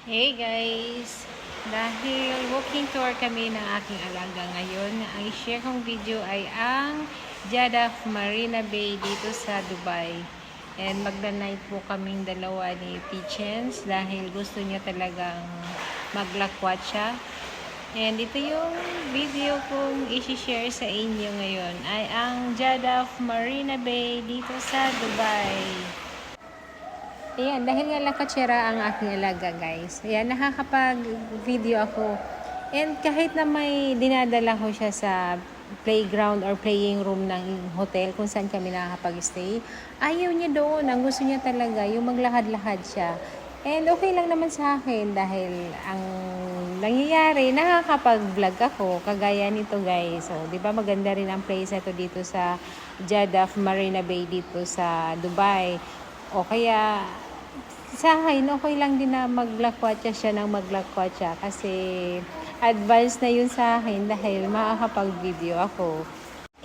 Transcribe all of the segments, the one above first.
Hey guys! Dahil walking tour kami ng aking alaga ngayon, ang i-share kong video ay ang Jeddah Marina Bay dito sa Dubai. And magda-night po kaming dalawa ni Pichens dahil gusto niya talagang maglakwat siya. And ito yung video kong i-share sa inyo ngayon ay ang Jeddah Marina Bay dito sa Dubai. Ayan, dahil nga lakatsera ang aking alaga guys. Ayan, nakakapag-video ako. And kahit na may dinadala ko siya sa playground or playing room ng hotel kung saan kami nakakapag-stay, ayaw niya doon. Ang gusto niya talaga, yung maglakad-lakad siya. And okay lang naman sa akin dahil ang nangyayari, nakakapag-vlog ako. Kagaya nito guys. So, di ba maganda rin ang place ito dito sa Jeddah Marina Bay dito sa Dubai. O kaya, sa akin, okay lang din na maglakwatsa siya ng maglakwatsa kasi advance na yun sa akin dahil makakapag-video ako.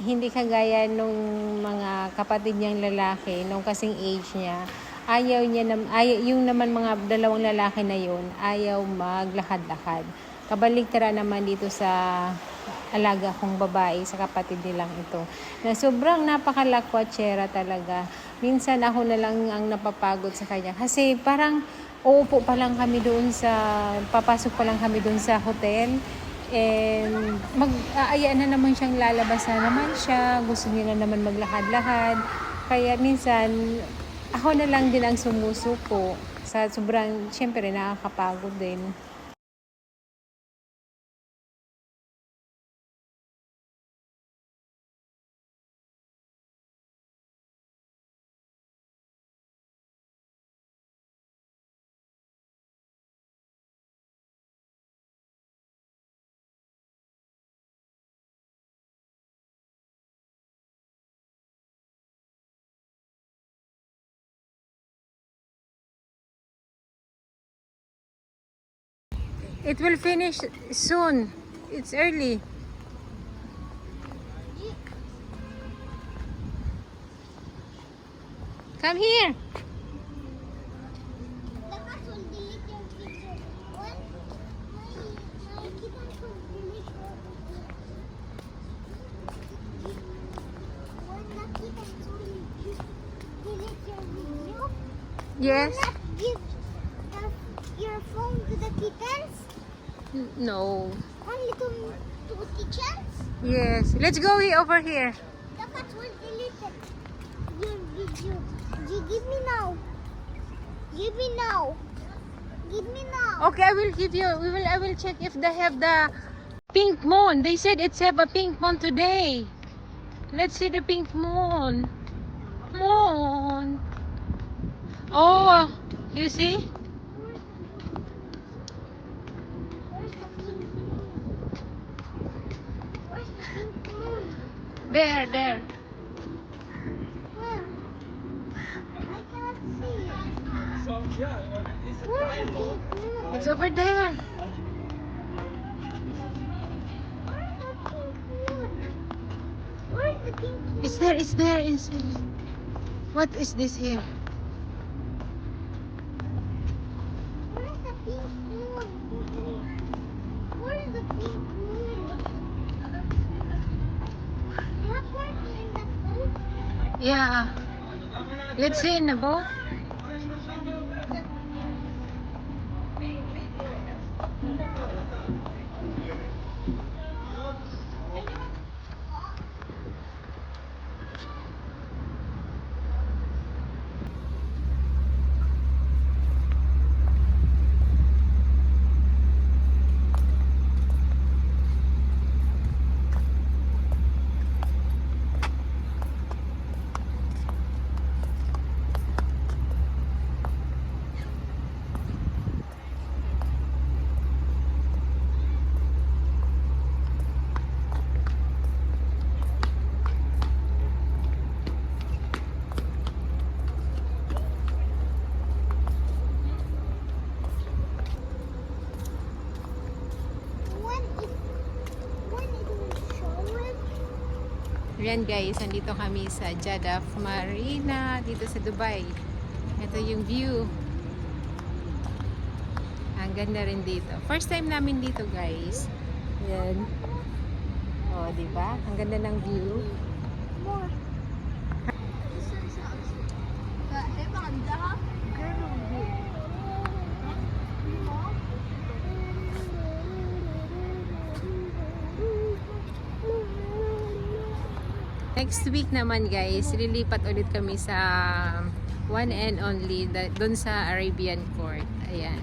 Hindi kagaya nung mga kapatid niyang lalaki, nung kasing age niya, yung naman mga dalawang lalaki na yun, ayaw maglakad-lakad. Kabaligtaran naman dito sa alaga kong babae sa kapatid nilang ito na sobrang napakalakwatsyera talaga. Minsan ako na lang ang napapagod sa kanya kasi parang uupo pa lang kami doon papasok pa lang kami doon sa hotel and mag-aaya na naman siyang lalabas na naman siya, gusto niya na naman maglakad-lakad, kaya minsan ako na lang din ang sumusuko sa sobrang, syempre nakakapagod din. It will finish soon. It's early. Come here. Yes. Will not give your phone to the kittens? No. Only to kittens? Yes. Let's go over here. The cat will delete it. Your video. Give me now. Give me now. Give me now. Okay, I will give you. I will check if they have the pink moon. They said it's have a pink moon today. Let's see the pink moon. Moon. Oh, you see? Where's the pink moon? Where's the pink moon? There. Where? I cannot see it. So yeah, it's Where's the pink moon? It's over there. Where's the pink moon? Where's the pink moon? It's there. It's there. What is this here? Where's the pink moon? Where's the pink moon? Not working in the boat. Yeah. Let's see in the boat. When it will show it. Yan guys, andito kami sa Jeddah Marina dito sa Dubai. Ito yung view. Ang Ganda rin dito. First time namin dito, guys. Ayan. Oh, di ba? Ang ganda ng view. More. Next week naman, guys, lilipat ulit kami sa one and only, doon sa Arabian Court. Ayan.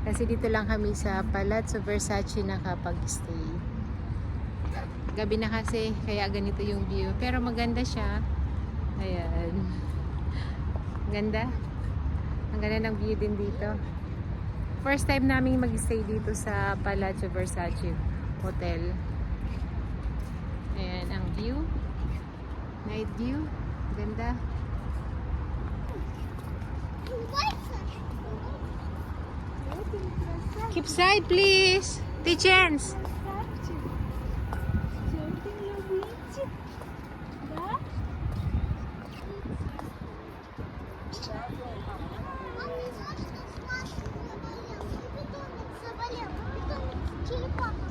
Kasi dito lang kami sa Palazzo Versace nakapag-stay. Gabi na kasi, kaya ganito yung view. Pero maganda siya. Ayan. Ganda. Ang ganda ng view din dito. First time namin mag-stay dito sa Palazzo Versace Hotel. Ayan ang view. Night view. Ganda. Keep side, please. Tichens. Черепаха.